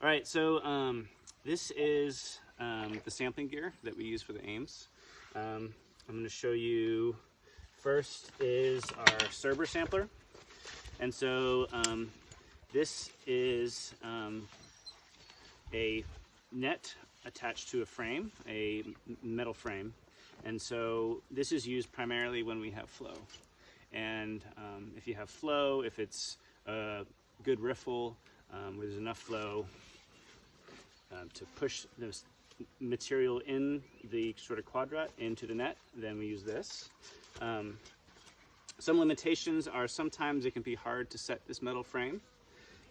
All right, so this is the sampling gear that we use for the AIMS. I'm going to show you, first is our Cerber sampler. And so this is a net attached to a frame, a metal frame. And so this is used primarily when we have flow. And if you have flow, if it's a good riffle, where there's enough flow to push the material in the sort of quadrat into the net, then we use this. Some limitations are sometimes it can be hard to set this metal frame.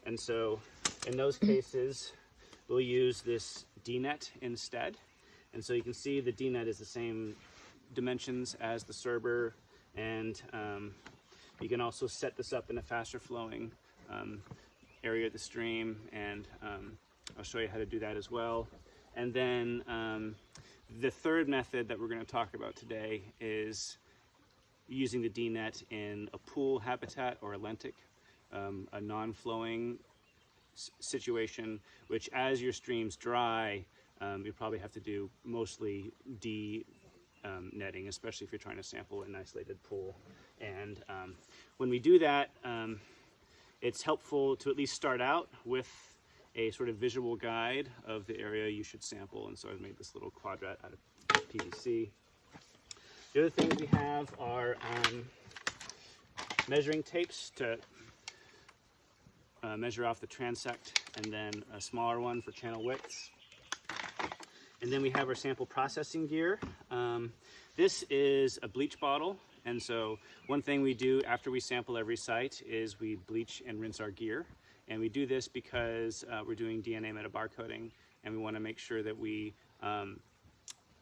And so in those cases, we'll use this D-net instead. And so you can see the D-net is the same dimensions as the Cerber, and you can also set this up in a faster flowing area of the stream, and I'll show you how to do that as well. And then the third method that we're going to talk about today is using the D-net in a pool habitat or a lentic, a non-flowing situation, which as your streams dry, you probably have to do mostly netting, especially if you're trying to sample an isolated pool. And when we do that, it's helpful to at least start out with a sort of visual guide of the area you should sample. And so I've made this little quadrat out of PVC. The other things we have are measuring tapes to measure off the transect, and then a smaller one for channel widths. And then we have our sample processing gear. This is a bleach bottle, and so one thing we do after we sample every site is we bleach and rinse our gear. And we do this because we're doing DNA metabarcoding, and we want to make sure that we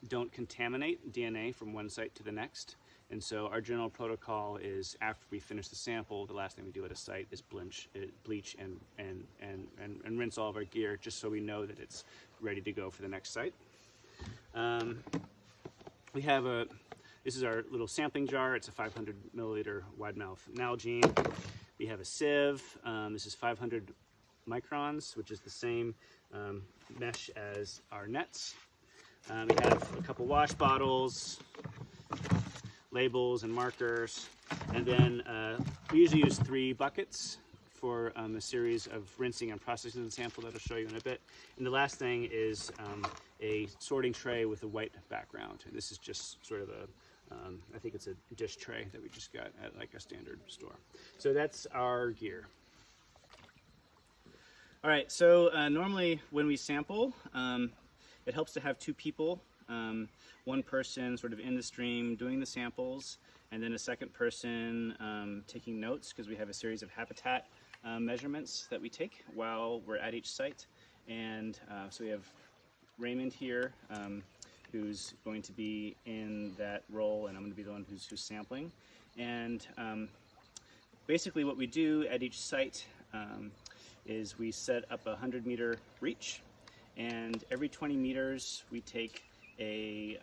don't contaminate DNA from one site to the next. And so our general protocol is after we finish the sample, the last thing we do at a site is bleach and rinse all of our gear, just so we know that it's ready to go for the next site. We have this is our little sampling jar. It's a 500 milliliter wide mouth Nalgene. We have a sieve. This is 500 microns, which is the same mesh as our nets. We have a couple wash bottles, labels and markers, and then we usually use 3 buckets for a series of rinsing and processing the sample that I'll show you in a bit. And the last thing is a sorting tray with a white background. And this is just sort of I think it's a dish tray that we just got at like a standard store. So that's our gear. All right, so normally when we sample, it helps to have 2 people, one person sort of in the stream doing the samples, and then a second person taking notes, because we have a series of habitat measurements that we take while we're at each site. And so we have Raymond here, who's going to be in that role, and I'm going to be the one who's sampling. And basically what we do at each site is we set up a 100-meter reach, and every 20 meters we take a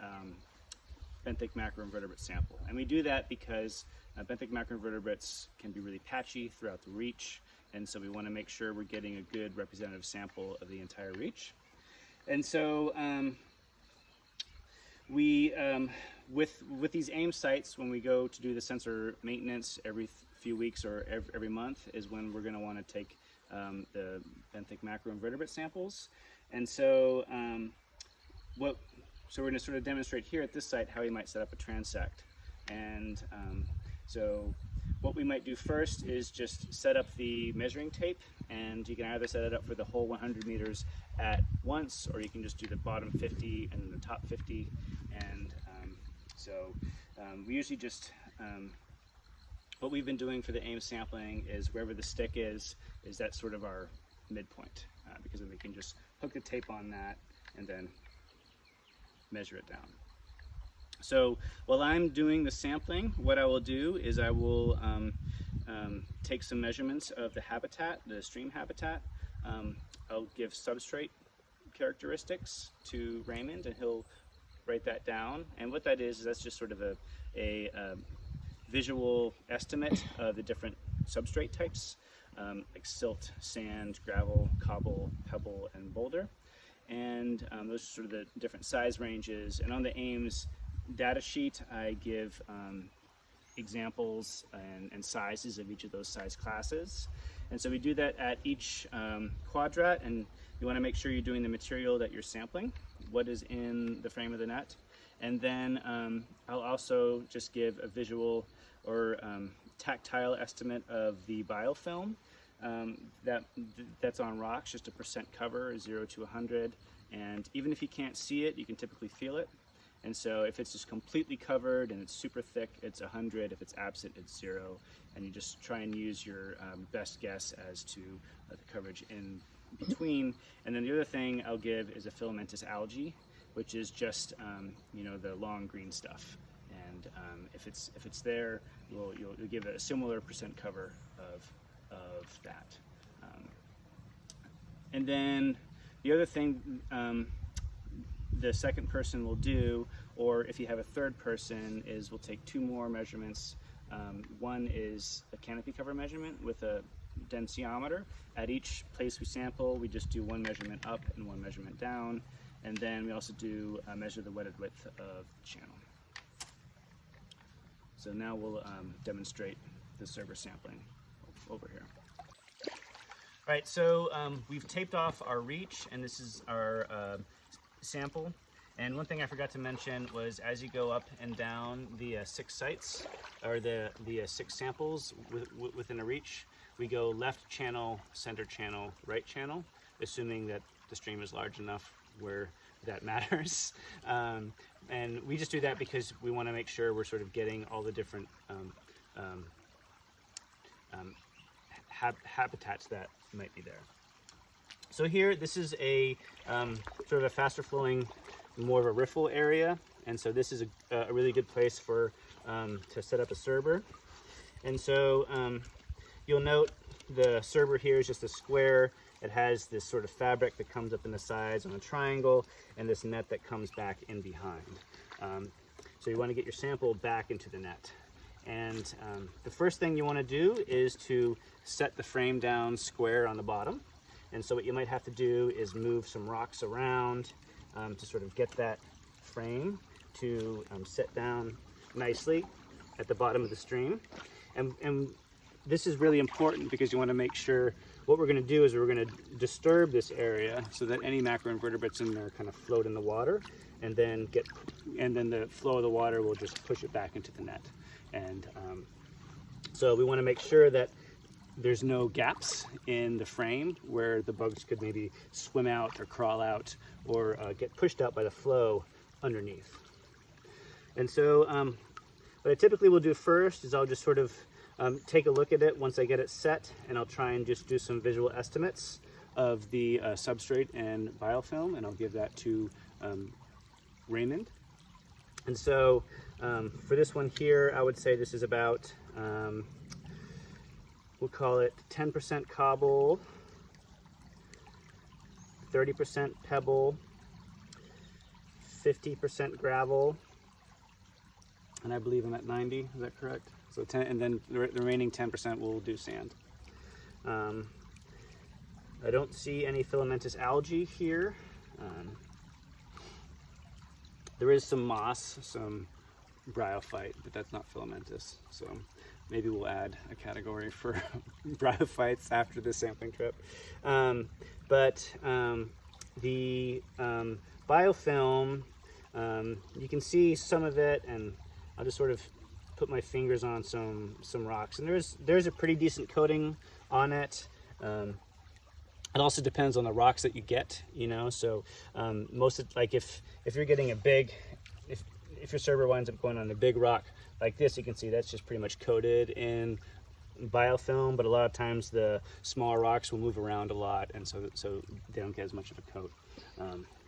benthic macroinvertebrate sample. And we do that because benthic macroinvertebrates can be really patchy throughout the reach, and so we want to make sure we're getting a good representative sample of the entire reach. And so with these AIM sites, when we go to do the sensor maintenance every few weeks or every month, is when we're going to want to take the benthic macroinvertebrate samples. And so so we're going to sort of demonstrate here at this site how we might set up a transect. And so what we might do first is just set up the measuring tape, and you can either set it up for the whole 100 meters at once, or you can just do the bottom 50 and the top 50. And we usually just, what we've been doing for the AIM sampling is wherever the stick is that sort of our midpoint, because then we can just hook the tape on that and then measure it down. So while I'm doing the sampling, what I will do is I will take some measurements of the habitat, the stream habitat. I'll give substrate characteristics to Raymond, and he'll write that down. And what that is that's just sort of a visual estimate of the different substrate types. like silt, sand, gravel, cobble, pebble, and boulder. And those are sort of the different size ranges. And on the AIMS data sheet, I give examples and sizes of each of those size classes. And so we do that at each quadrat, and you want to make sure you're doing the material that you're sampling, what is in the frame of the net. And then I'll also just give a visual or tactile estimate of the biofilm that's on rocks, just a percent cover, 0 to 100. And even if you can't see it, you can typically feel it. And so if it's just completely covered and it's super thick, it's 100. If it's absent, it's 0. And you just try and use your best guess as to the coverage in between. And then the other thing I'll give is a filamentous algae, which is just you know, the long green stuff. And if it's there, you'll give a similar percent cover of that. And then the other thing the second person will do, or if you have a third person, is we'll take 2 more measurements. One is a canopy cover measurement with a densiometer. At each place we sample, we just do 1 measurement up and 1 measurement down. And then we also do measure the wetted width of the channel. So now we'll demonstrate the server sampling over here. All right, so we've taped off our reach, and this is our sample. And one thing I forgot to mention was, as you go up and down the 6 sites, or the 6 samples within a reach, we go left channel, center channel, right channel, assuming that the stream is large enough where that matters. And we just do that because we want to make sure we're sort of getting all the different habitats that might be there. So here, this is a sort of a faster flowing, more of a riffle area. And so this is a really good place for to set up a server. And so you'll note the server here is just a square. It has this sort of fabric that comes up in the sides on a triangle, and this net that comes back in behind. So you want to get your sample back into the net. And the first thing you want to do is to set the frame down square on the bottom. And so what you might have to do is move some rocks around to sort of get that frame to sit down nicely at the bottom of the stream. And this is really important because you want to make sure what we're going to do is we're going to disturb this area so that any macroinvertebrates in there kind of float in the water, and then the flow of the water will just push it back into the net. And so we want to make sure that there's no gaps in the frame where the bugs could maybe swim out or crawl out or get pushed out by the flow underneath. And so what I typically will do first is I'll just sort of take a look at it once I get it set, and I'll try and just do some visual estimates of the substrate and biofilm, and I'll give that to Raymond. And so for this one here, I would say this is about, we'll call it 10% cobble, 30% pebble, 50% gravel, and I believe I'm at 90, is that correct? So 10, and then the remaining 10% will do sand. I don't see any filamentous algae here. There is some moss, some bryophyte, but that's not filamentous. So maybe we'll add a category for bryophytes after the sampling trip. But the biofilm, you can see some of it, and I'll just sort of put my fingers on some rocks, and there's a pretty decent coating on it. It also depends on the rocks that you get, you know. So most of, like if you're getting a big, if your server winds up going on a big rock like this, you can see that's just pretty much coated in biofilm. But a lot of times the smaller rocks will move around a lot, and so they don't get as much of a coat.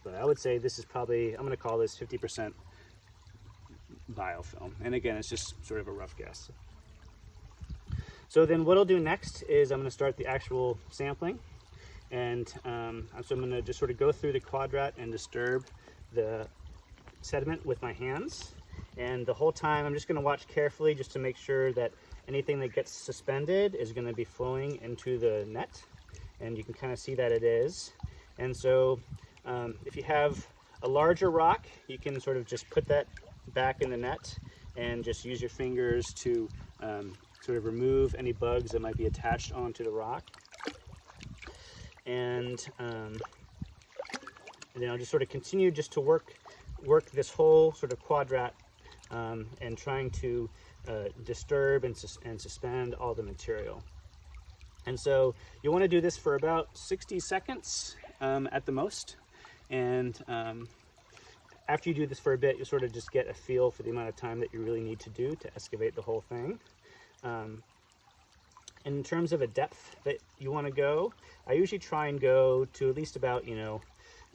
But I would say this is probably, I'm going to call this 50% biofilm. And again, it's just sort of a rough guess. So then what I'll do next is I'm going to start the actual sampling. And so I'm going to just sort of go through the quadrat and disturb the sediment with my hands. And the whole time I'm just going to watch carefully just to make sure that anything that gets suspended is going to be flowing into the net, and you can kind of see that it is. And so if you have a larger rock, you can sort of just put that back in the net and just use your fingers to sort of remove any bugs that might be attached onto the rock. And then I'll just sort of continue just to work this whole sort of quadrat and trying to disturb and suspend all the material. And so you want to do this for about 60 seconds at the most. And after you do this for a bit, you sort of just get a feel for the amount of time that you really need to do to excavate the whole thing. In terms of a depth that you want to go, I usually try and go to at least about,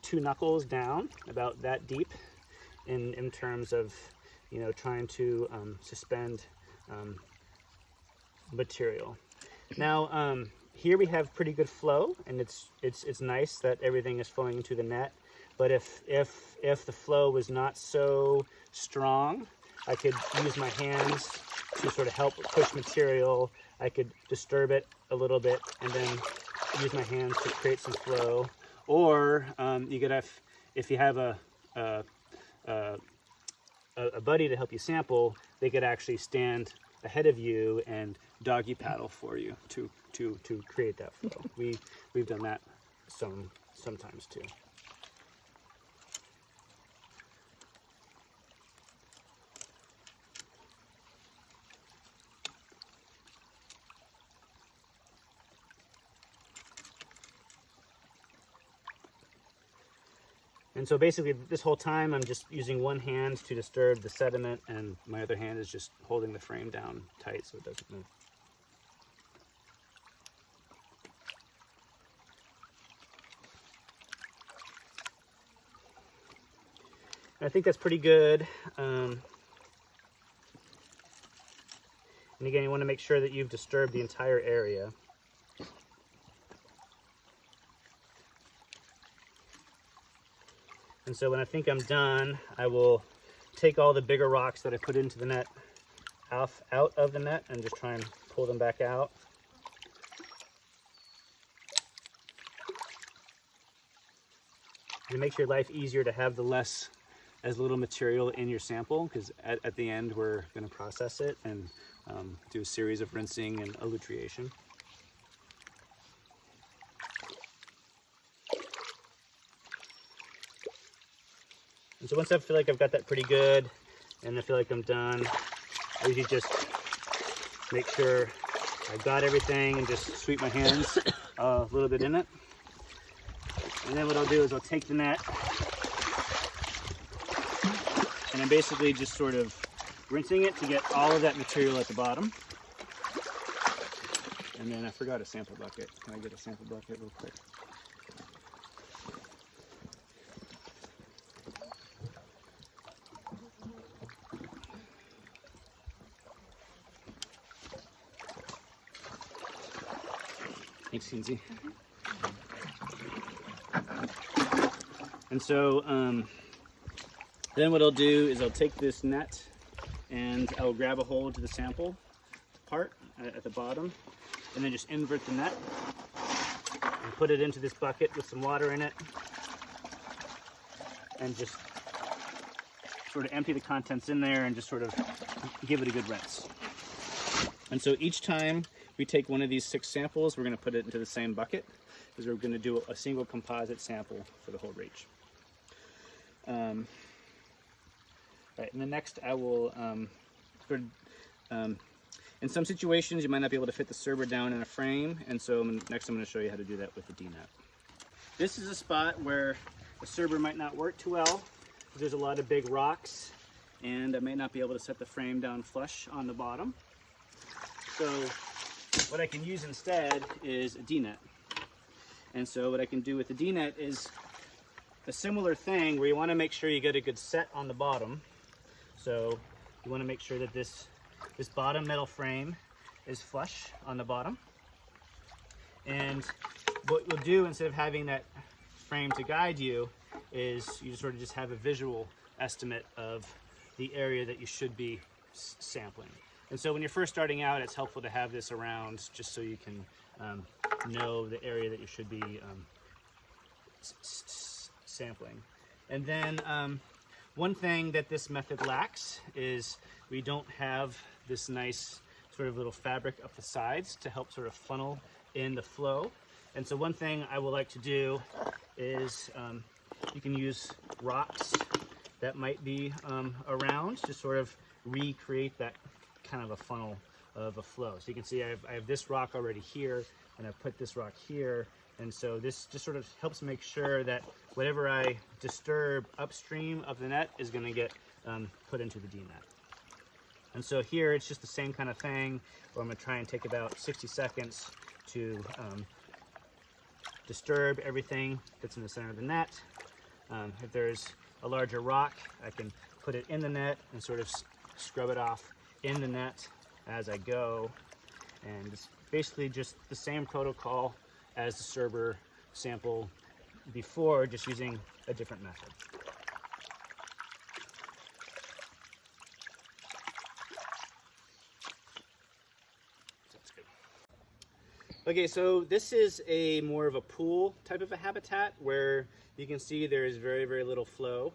2 knuckles down, about that deep in terms of, trying to suspend material. Now, here we have pretty good flow, and it's nice that everything is flowing into the net. But if the flow was not so strong, I could use my hands to sort of help push material. I could disturb it a little bit and then use my hands to create some flow. Or you could have, if you have a buddy to help you sample, they could actually stand ahead of you and doggy paddle for you to create that flow. We've done that sometimes too. And so basically this whole time I'm just using one hand to disturb the sediment, and my other hand is just holding the frame down tight so it doesn't move. And I think that's pretty good. And again, you want to make sure that you've disturbed the entire area. And so when I think I'm done, I will take all the bigger rocks that I put into the net out of the net and just try and pull them back out. It makes your life easier to have as little material in your sample, because at the end we're going to process it and do a series of rinsing and lutriation. And so once I feel like I've got that pretty good and I feel like I'm done, I usually just make sure I've got everything and just sweep my hands a little bit in it. And then what I'll do is I'll take the net and I'm basically just sort of rinsing it to get all of that material at the bottom. And then I forgot a sample bucket. Can I get a sample bucket real quick? Thanks, Kinsey. And so then what I'll do is I'll take this net and I'll grab a hold to the sample part at the bottom and then just invert the net and put it into this bucket with some water in it and just sort of empty the contents in there and just sort of give it a good rinse. And so each time we take one of these 6 samples, we're going to put it into the same bucket because we're going to do a single composite sample for the whole reach. Right, and then next I will, in some situations you might not be able to fit the server down in a frame, and so next I'm going to show you how to do that with the D-net. This is a spot where the server might not work too well. There's a lot of big rocks, and I may not be able to set the frame down flush on the bottom. So what I can use instead is a D-net. And so what I can do with the D-net is a similar thing where you want to make sure you get a good set on the bottom. So you want to make sure that this bottom metal frame is flush on the bottom. And what you'll do instead of having that frame to guide you is you sort of just have a visual estimate of the area that you should be sampling. And so when you're first starting out, it's helpful to have this around just so you can know the area that you should be sampling. And then one thing that this method lacks is we don't have this nice sort of little fabric up the sides to help sort of funnel in the flow. And so one thing I would like to do is you can use rocks that might be around to sort of recreate that kind of a funnel of a flow. So you can see I have this rock already here, and I've put this rock here. And so this just sort of helps make sure that whatever I disturb upstream of the net is going to get put into the D-net. And so here it's just the same kind of thing, where I'm going to try and take about 60 seconds to disturb everything that's in the center of the net. If there's a larger rock, I can put it in the net and sort of scrub it off in the net as I go. And it's basically just the same protocol as the Serber sample before, just using a different method. That's good. Okay, so this is a more of a pool type of a habitat where you can see there is very, very little flow.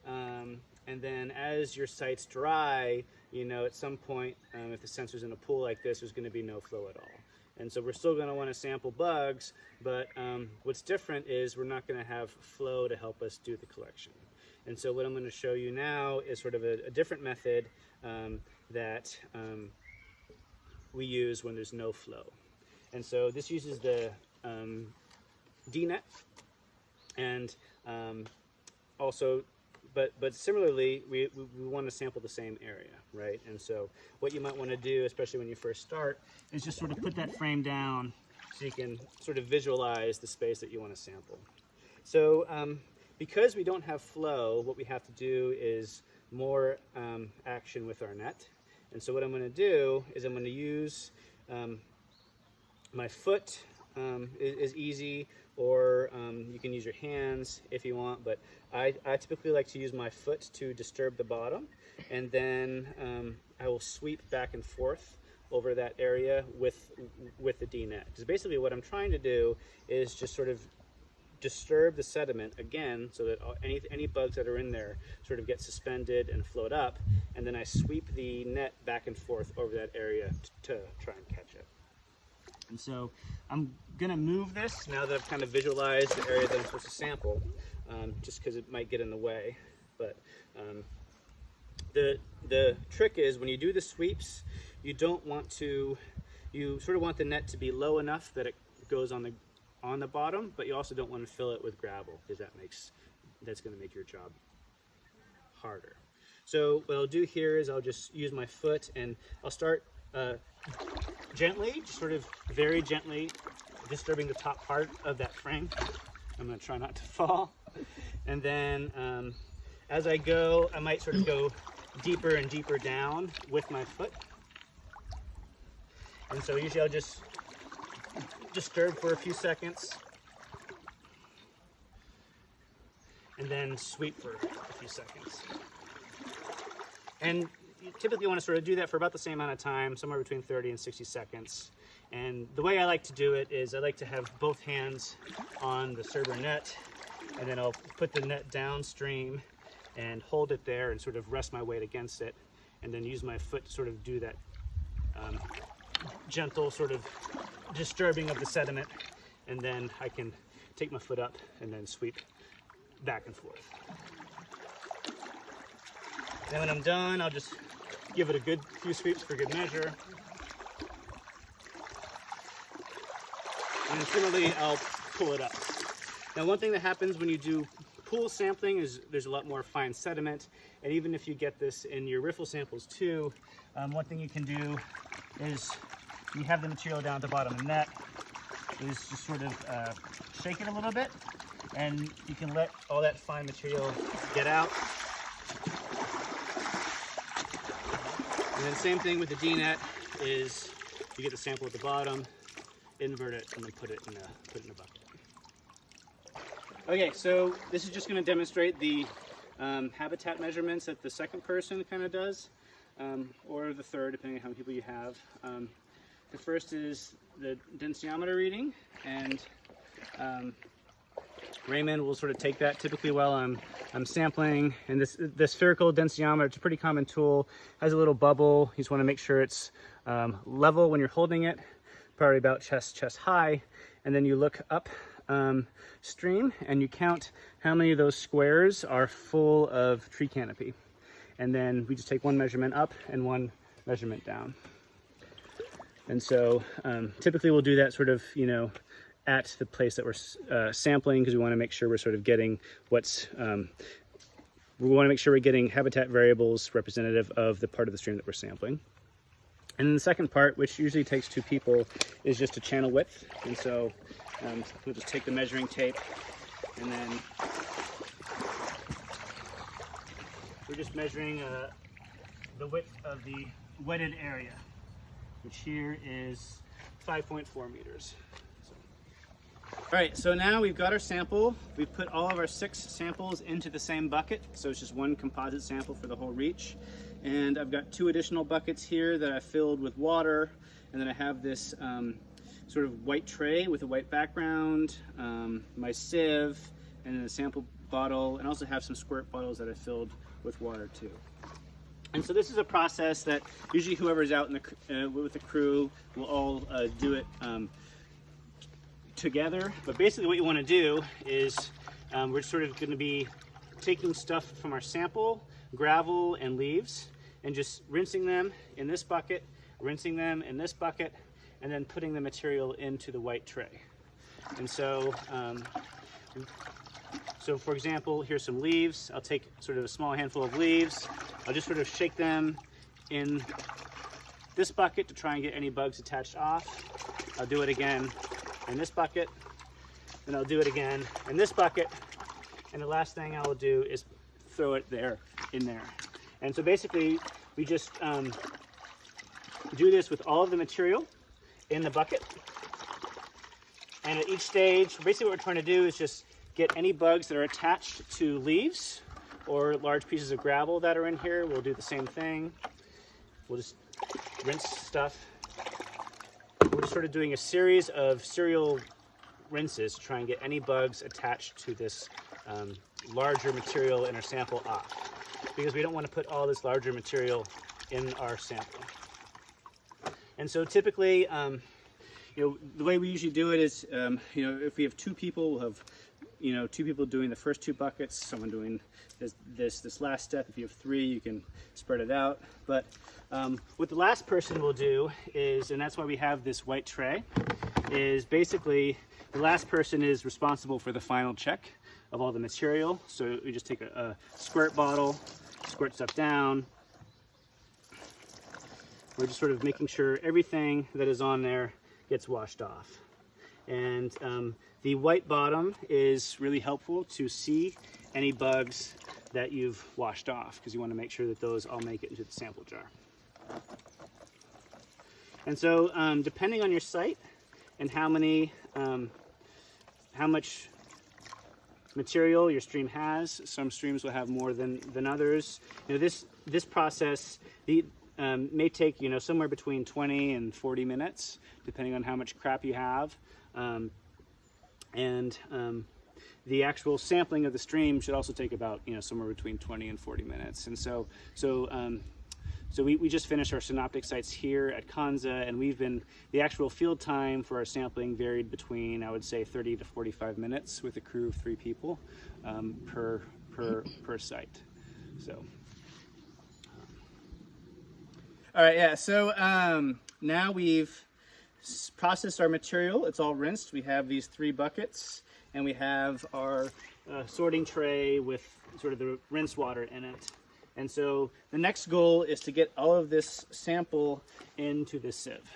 And then as your site's dry, you know, at some point, if the sensor's in a pool like this, there's going to be no flow at all. And so we're still going to want to sample bugs, but what's different is we're not going to have flow to help us do the collection. And so what I'm going to show you now is sort of a different method that we use when there's no flow. And so this uses the D-net, and also, but similarly, we want to sample the same area, right? And so what you might want to do, especially when you first start, is just sort of put that frame down so you can sort of visualize the space that you want to sample. So because we don't have flow, what we have to do is more action with our net. And so what I'm going to do is I'm going to use my foot is easy, or you can use your hands if you want, but I typically like to use my foot to disturb the bottom, and then I will sweep back and forth over that area with the D-net. Because basically what I'm trying to do is just sort of disturb the sediment again, so that any bugs that are in there sort of get suspended and float up, and then I sweep the net back and forth over that area to try and catch it. And so I'm going to move this now that I've kind of visualized the area that I'm supposed to sample, just because it might get in the way. But the trick is when you do the sweeps, you don't want to, you sort of want the net to be low enough that it goes on the bottom, but you also don't want to fill it with gravel, because that's going to make your job harder. So what I'll do here is I'll just use my foot, and I'll start gently, just sort of very gently disturbing the top part of that frame. I'm going to try not to fall. And then as I go, I might sort of go deeper and deeper down with my foot. And so usually I'll just disturb for a few seconds and then sweep for a few seconds. And you typically want to sort of do that for about the same amount of time, somewhere between 30 and 60 seconds. And the way I like to do it is I like to have both hands on the Serber net, and then I'll put the net downstream and hold it there and sort of rest my weight against it, and then use my foot to sort of do that gentle sort of disturbing of the sediment, and then I can take my foot up and then sweep back and forth. Then when I'm done, I'll just give it a good few sweeps for good measure. And then similarly, I'll pull it up. Now, one thing that happens when you do pool sampling is there's a lot more fine sediment. And even if you get this in your riffle samples too, one thing you can do is you have the material down at the bottom of the net, is just sort of shake it a little bit, and you can let all that fine material get out. And then same thing with the D-net, is you get the sample at the bottom, invert it, and then put it in a bucket. Okay, so this is just going to demonstrate the habitat measurements that the second person kind of does. or the third, depending on how many people you have. The first is the densiometer reading, and Raymond will sort of take that typically while I'm sampling. And this spherical densiometer, it's a pretty common tool, has a little bubble. You just want to make sure it's level when you're holding it, probably about chest high, and then you look up stream and you count how many of those squares are full of tree canopy. And then we just take one measurement up and one measurement down. And so typically we'll do that sort of, you know, at the place that we're sampling, because we want to make sure we're sort of getting what's, we want to make sure we're getting habitat variables representative of the part of the stream that we're sampling. And then the second part, which usually takes 2 people, is just a channel width. And so we'll just take the measuring tape, and then we're just measuring the width of the wetted area, which here is 5.4 meters. All right, so now we've got our sample. We've put all of our 6 samples into the same bucket, so it's just one composite sample for the whole reach. And I've got 2 additional buckets here that I filled with water, and then I have this sort of white tray with a white background, my sieve, and then a sample bottle, and also have some squirt bottles that I filled with water too. And so this is a process that usually whoever's out in the, with the crew will all do it together. But basically what you want to do is we're sort of going to be taking stuff from our sample, gravel and leaves, and just rinsing them in this bucket, rinsing them in this bucket, and then putting the material into the white tray. And so so for example, here's some leaves. I'll take sort of a small handful of leaves. I'll just sort of shake them in this bucket to try and get any bugs attached off. I'll do it again in this bucket, and I'll do it again in this bucket, and the last thing I will do is throw it in there. And so basically we just do this with all of the material in the bucket, and at each stage basically what we're trying to do is just get any bugs that are attached to leaves or large pieces of gravel that are in here. We'll do the same thing. We'll just rinse stuff. We're just sort of doing a series of serial rinses to try and get any bugs attached to this larger material in our sample off, because we don't want to put all this larger material in our sample. And so typically, you know, the way we usually do it is, you know, if we have 2 people, we'll have, you know, 2 people doing the first 2 buckets, someone doing this last step. If you have 3, you can spread it out. But what the last person will do is, and that's why we have this white tray, is basically the last person is responsible for the final check of all the material. So we just take a squirt bottle, squirt stuff down. We're just sort of making sure everything that is on there gets washed off. And the white bottom is really helpful to see any bugs that you've washed off, because you want to make sure that those all make it into the sample jar. And so depending on your site and how much material your stream has, some streams will have more than others. You know, this process may take, you know, somewhere between 20 and 40 minutes, depending on how much crap you have. The actual sampling of the stream should also take about, you know, somewhere between 20 and 40 minutes. And so we just finished our synoptic sites here at Kanza, and the actual field time for our sampling varied between, I would say, 30 to 45 minutes with a crew of 3 people per site. So. All right, yeah, so now we've processed our material. It's all rinsed. We have these 3 buckets, and we have our sorting tray with sort of the rinse water in it. And so the next goal is to get all of this sample into the sieve.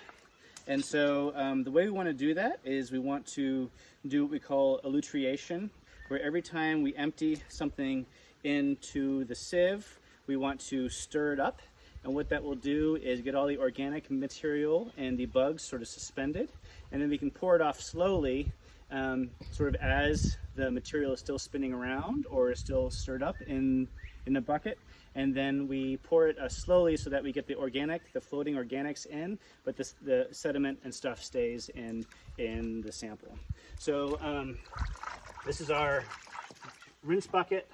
And so the way we want to do that is we want to do what we call a lutriation, where every time we empty something into the sieve, we want to stir it up. And what that will do is get all the organic material and the bugs sort of suspended, and then we can pour it off slowly, sort of as the material is still spinning around or is still stirred up in in the bucket, and then we pour it slowly so that we get the floating organics in, but the sediment and stuff stays in the sample. So this is our rinse bucket.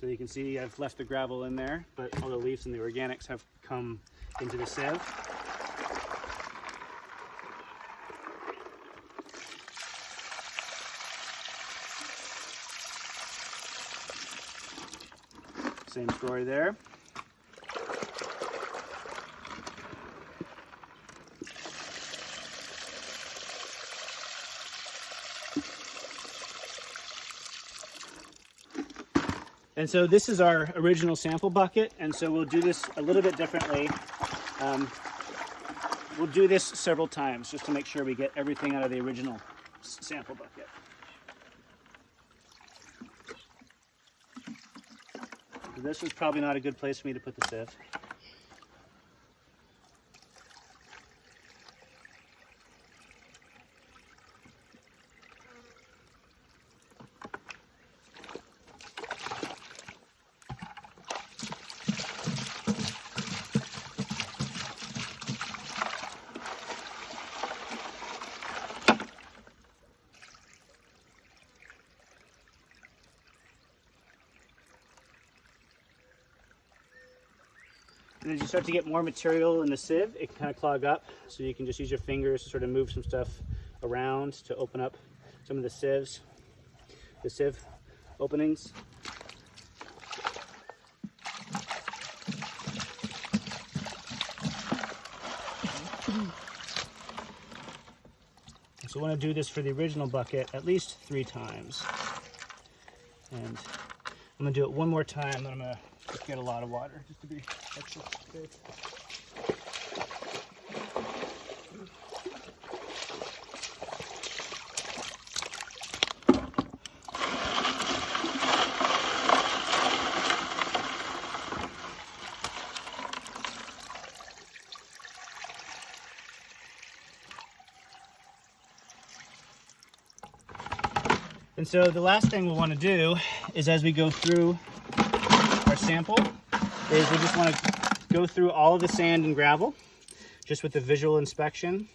So you can see I've left the gravel in there, but all the leaves and the organics have come into the sieve. Same story there. And so this is our original sample bucket, and so we'll do this a little bit differently. We'll do this several times just to make sure we get everything out of the original sample bucket. So this was probably not a good place for me to put the sieve. And as you start to get more material in the sieve, it can kind of clog up. So you can just use your fingers to sort of move some stuff around to open up some of the sieve openings. So I want to do this for the original bucket at least 3 times. And I'm going to do it one more time, then I'm going to just get a lot of water just to be extra safe. And so the last thing we'll want to do is, as we go through our sample, is we just want to go through all of the sand and gravel just with the visual inspection.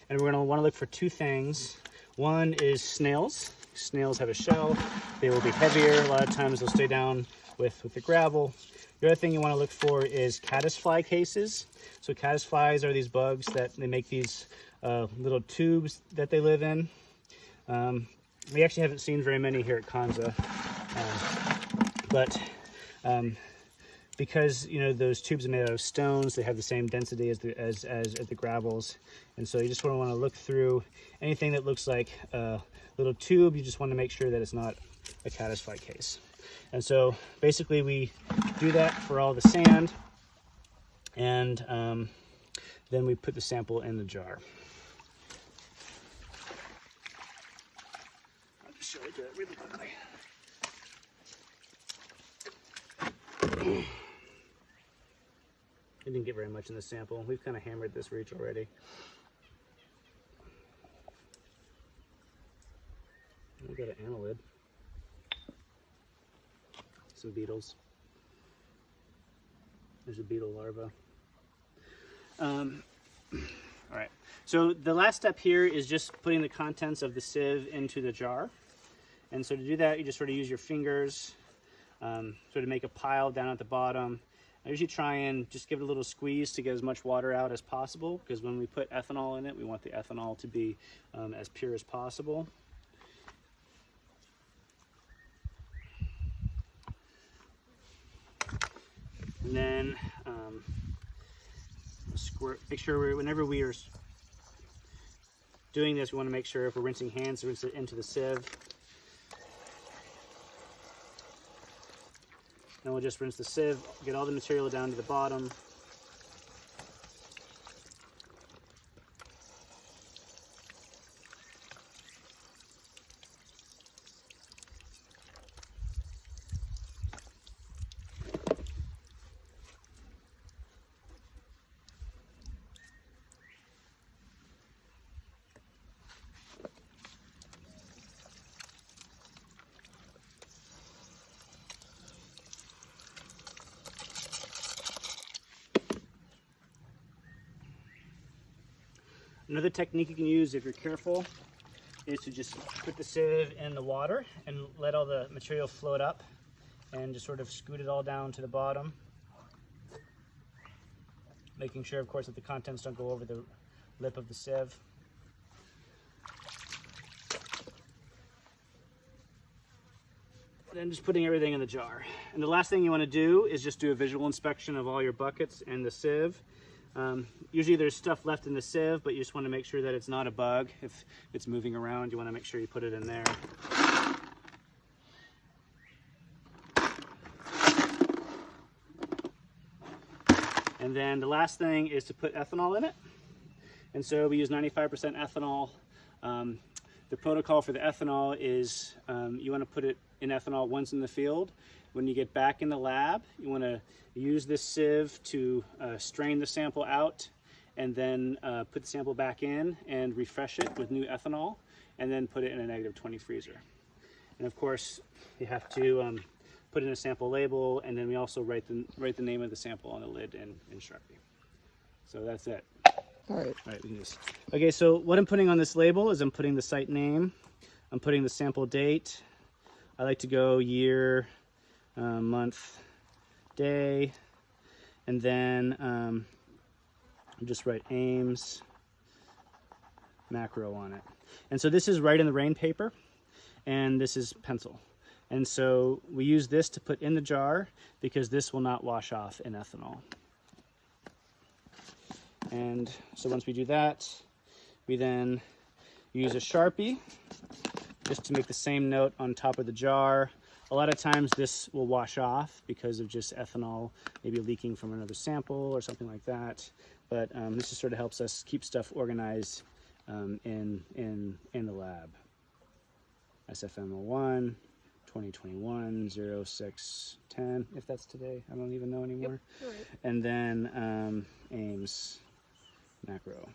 And we're going to want to look for 2 things. One is snails. Snails have a shell. They will be heavier. A lot of times they'll stay down with the gravel. The other thing you want to look for is caddisfly cases. So caddisflies are these bugs that they make these little tubes that they live in. We actually haven't seen very many here at Kanza, but because those tubes are made out of stones, they have the same density as the gravels, and so you just want to look through anything that looks like a little tube. You just want to make sure that it's not a caddisfly case. And so basically we do that for all the sand, and then we put the sample in the jar. I'll just show you that really quickly. I didn't get very much in the sample. We've kind of hammered this reach already. We've got an annelid. Some beetles. There's a beetle larva. All right. So the last step here is just putting the contents of the sieve into the jar. And so to do that, you just sort of use your fingers, sort of make a pile down at the bottom. I usually try and just give it a little squeeze to get as much water out as possible, because when we put ethanol in it, we want the ethanol to be as pure as possible. And then make sure whenever we are doing this, we want to make sure if we're rinsing hands, rinse it into the sieve. Then we'll just rinse the sieve, get all the material down to the bottom. Another technique you can use if you're careful is to just put the sieve in the water and let all the material float up and just sort of scoot it all down to the bottom. Making sure, of course, that the contents don't go over the lip of the sieve. Then just putting everything in the jar. And the last thing you want to do is just do a visual inspection of all your buckets and the sieve. Usually there's stuff left in the sieve, but you just want to make sure that it's not a bug. If it's moving around, you want to make sure you put it in there. And then the last thing is to put ethanol in it. And so we use 95% ethanol. The protocol for the ethanol is you want to put it in ethanol once in the field. When you get back in the lab, you want to use this sieve to strain the sample out and then put the sample back in and refresh it with new ethanol and then put it in a -20 freezer. And of course, you have to put in a sample label, and then we also write the name of the sample on the lid in Sharpie. So that's it. All right. All right, we can just... Okay, so what I'm putting on this label is I'm putting the site name, I'm putting the sample date. I like to go year, month, day, and then just write Ames macro on it. And so this is Write in the Rain paper, and this is pencil. And so we use this to put in the jar because this will not wash off in ethanol. And so once we do that, we then use a Sharpie just to make the same note on top of the jar. A lot of times this will wash off because of just ethanol maybe leaking from another sample or something like that. But this just sort of helps us keep stuff organized in the lab. SFM01, 2021, 0610, if that's today. I don't even know anymore. Yep, right. And then Ames macro.